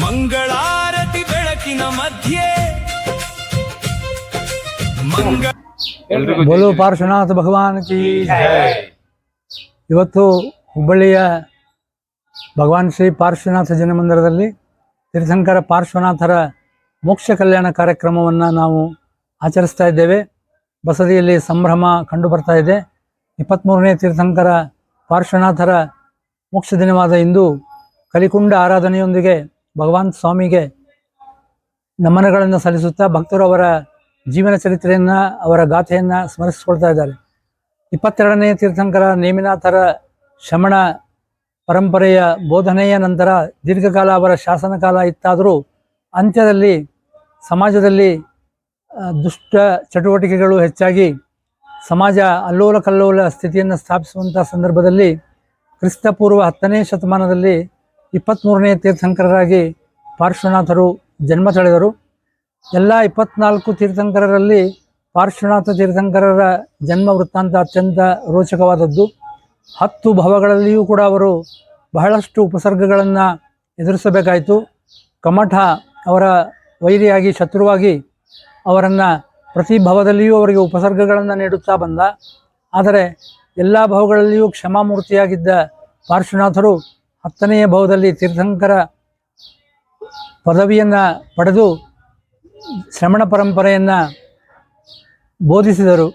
ಮಂಗಳಾರತಿ ಬೆಳಕಿನ ಮಧ್ಯೆ ಬೋಲೋ ಪಾರ್ಶ್ವನಾಥ ಭಗವಾನ್ ಕಿ ಜೈ. ಇವತ್ತು ಹುಬ್ಬಳ್ಳಿಯ ಭಗವಾನ್ ಶ್ರೀ ಪಾರ್ಶ್ವನಾಥ ಜನಮಂದಿರದಲ್ಲಿ ತೀರ್ಥಂಕರ ಪಾರ್ಶ್ವನಾಥರ ಮೋಕ್ಷ ಕಲ್ಯಾಣ ಕಾರ್ಯಕ್ರಮವನ್ನು ನಾವು ಆಚರಿಸ್ತಾ ಇದ್ದೇವೆ. ಬಸದಿಯಲ್ಲಿ ಸಂಭ್ರಮ ಕಂಡು ಬರ್ತಾ ಇದೆ. 23ನೇ ತೀರ್ಥಂಕರ ಪಾರ್ಶ್ವನಾಥರ ಮೋಕ್ಷ ದಿನವಾದ ಇಂದು ಕಲಿಕುಂಡ ಆರಾಧನೆಯೊಂದಿಗೆ ಭಗವಾನ್ ಸ್ವಾಮಿಗೆ ನಮನಗಳನ್ನು ಸಲ್ಲಿಸುತ್ತಾ ಭಕ್ತರು ಅವರ ಜೀವನ ಚರಿತ್ರೆಯನ್ನು, ಅವರ ಗಾಥೆಯನ್ನು ಸ್ಮರಿಸಿಕೊಳ್ತಾ ಇದ್ದಾರೆ. 22ನೇ ತೀರ್ಥಂಕರ ನೇಮಿನಾಥರ ಶ್ರಮಣ ಪರಂಪರೆಯ ಬೋಧನೆಯ ನಂತರ ದೀರ್ಘಕಾಲ ಅವರ ಶಾಸನ ಕಾಲ ಇತ್ತಾದರೂ ಅಂತ್ಯದಲ್ಲಿ ಸಮಾಜದಲ್ಲಿ ದುಷ್ಟ ಚಟುವಟಿಕೆಗಳು ಹೆಚ್ಚಾಗಿ ಸಮಾಜ ಅಲ್ಲೋಲ ಕಲ್ಲೋಲ ಸ್ಥಿತಿಯನ್ನು ಸ್ಥಾಪಿಸುವಂಥ ಸಂದರ್ಭದಲ್ಲಿ ಕ್ರಿಸ್ತಪೂರ್ವ 10ನೇ ಶತಮಾನದಲ್ಲಿ 23ನೇ ತೀರ್ಥಂಕರರಾಗಿ ಪಾರ್ಶ್ವನಾಥರು ಜನ್ಮ ತಳೆದರು. ಎಲ್ಲ 24 ತೀರ್ಥಂಕರರಲ್ಲಿ ಪಾರ್ಶ್ವನಾಥ ತೀರ್ಥಂಕರರ ಜನ್ಮ ವೃತ್ತಾಂತ ಅತ್ಯಂತ ರೋಚಕವಾದದ್ದು. 10 ಭವಗಳಲ್ಲಿಯೂ ಕೂಡ ಅವರು ಬಹಳಷ್ಟು ಉಪಸರ್ಗಗಳನ್ನು ಎದುರಿಸಬೇಕಾಯಿತು. ಕಮಠ ಅವರ ವೈರಿಯಾಗಿ, ಶತ್ರುವಾಗಿ ಅವರನ್ನು ಪ್ರತಿ ಭವದಲ್ಲಿಯೂ ಅವರಿಗೆ ಉಪಸರ್ಗಗಳನ್ನು ನೀಡುತ್ತಾ ಬಂದ. ಆದರೆ ಎಲ್ಲ ಭವಗಳಲ್ಲಿಯೂ ಕ್ಷಮಾಮೂರ್ತಿಯಾಗಿದ್ದ ಪಾರ್ಶ್ವನಾಥರು 10ನೆಯ ಭವದಲ್ಲಿ ತೀರ್ಥಂಕರ ಪದವಿಯನ್ನು ಪಡೆದು ಶ್ರಮಣ ಪರಂಪರೆಯನ್ನು ಬೋಧಿಸಿದರು.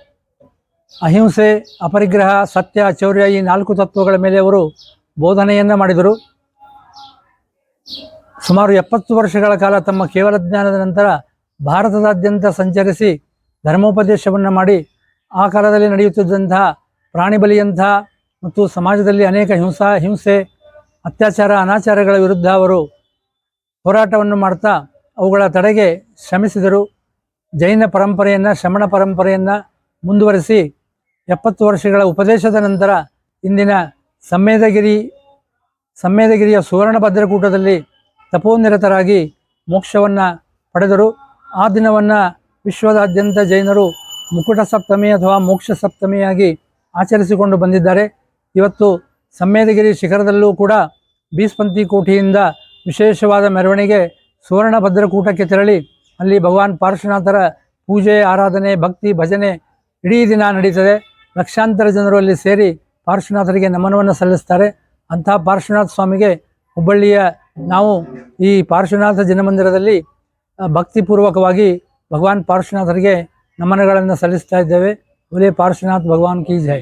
ಅಹಿಂಸೆ, ಅಪರಿಗ್ರಹ, ಸತ್ಯ, ಚೌರ್ಯ ಈ 4 ತತ್ವಗಳ ಮೇಲೆ ಅವರು ಬೋಧನೆಯನ್ನು ಮಾಡಿದರು. ಸುಮಾರು 70 ವರ್ಷಗಳ ಕಾಲ ತಮ್ಮ ಕೇವಲ ಜ್ಞಾನದ ನಂತರ ಭಾರತದಾದ್ಯಂತ ಸಂಚರಿಸಿ ಧರ್ಮೋಪದೇಶವನ್ನು ಮಾಡಿ ಆ ಕಾಲದಲ್ಲಿ ನಡೆಯುತ್ತಿದ್ದಂತಹ ಪ್ರಾಣಿ ಬಲಿಯಂಥ ಮತ್ತು ಸಮಾಜದಲ್ಲಿ ಅನೇಕ ಹಿಂಸೆ, ಅತ್ಯಾಚಾರ, ಅನಾಚಾರಗಳ ವಿರುದ್ಧ ಅವರು ಹೋರಾಟವನ್ನು ಮಾಡ್ತಾ ಅವುಗಳ ತಡೆಗೆ ಶ್ರಮಿಸಿದರು. ಜೈನ ಪರಂಪರೆಯನ್ನು, ಶ್ರಮಣ ಪರಂಪರೆಯನ್ನು ಮುಂದುವರಿಸಿ 70 ವರ್ಷಗಳ ಉಪದೇಶದ ನಂತರ ಇಂದಿನ ಸಮ್ಮೇದಗಿರಿಯ ಸುವರ್ಣ ಭದ್ರಕೂಟದಲ್ಲಿ ತಪೋನಿರತರಾಗಿ ಮೋಕ್ಷವನ್ನು ಪಡೆದರು. ಆ ದಿನವನ್ನು ವಿಶ್ವದಾದ್ಯಂತ ಜೈನರು ಮುಕುಟ ಸಪ್ತಮಿ ಅಥವಾ ಮೋಕ್ಷ ಸಪ್ತಮಿಯಾಗಿ ಆಚರಿಸಿಕೊಂಡು ಬಂದಿದ್ದಾರೆ. ಇವತ್ತು ಸಮ್ಮೇದಗಿರಿ ಶಿಖರದಲ್ಲೂ ಕೂಡ ಬೀಸ್ಪಂತಿ ಕೋಠಿಯಿಂದ ವಿಶೇಷವಾದ ಮೆರವಣಿಗೆ ಸುವರ್ಣ ಭದ್ರಕೂಟಕ್ಕೆ ತೆರಳಿ ಅಲ್ಲಿ ಭಗವಾನ್ ಪಾರ್ಶ್ವನಾಥರ ಪೂಜೆ, ಆರಾಧನೆ, ಭಕ್ತಿ, ಭಜನೆ ಇಡೀ ದಿನ ನಡೀತದೆ. ಲಕ್ಷಾಂತರ ಜನರು ಅಲ್ಲಿ ಸೇರಿ ಪಾರ್ಶ್ವನಾಥರಿಗೆ ನಮನವನ್ನು ಸಲ್ಲಿಸ್ತಾರೆ. ಅಂಥ ಪಾರ್ಶ್ವನಾಥ ಸ್ವಾಮಿಗೆ ಹುಬ್ಬಳ್ಳಿಯ ನಾವು ಈ ಪಾರ್ಶ್ವನಾಥ ಜನಮಂದಿರದಲ್ಲಿ ಭಕ್ತಿಪೂರ್ವಕವಾಗಿ ಭಗವಾನ್ ಪಾರ್ಶ್ವನಾಥರಿಗೆ ನಮನಗಳನ್ನು ಸಲ್ಲಿಸ್ತಾ ಇದ್ದೇವೆ. ಒಲೆ ಪಾರ್ಶ್ವನಾಥ್ ಭಗವಾನ್ ಕಿ ಜೈ.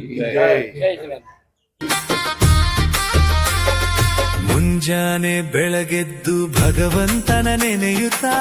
ಮುಂಜಾನೆ ಬೆಳಗೆದ್ದು ಭಗವಂತನ ನೆನೆಯುತ್ತಾ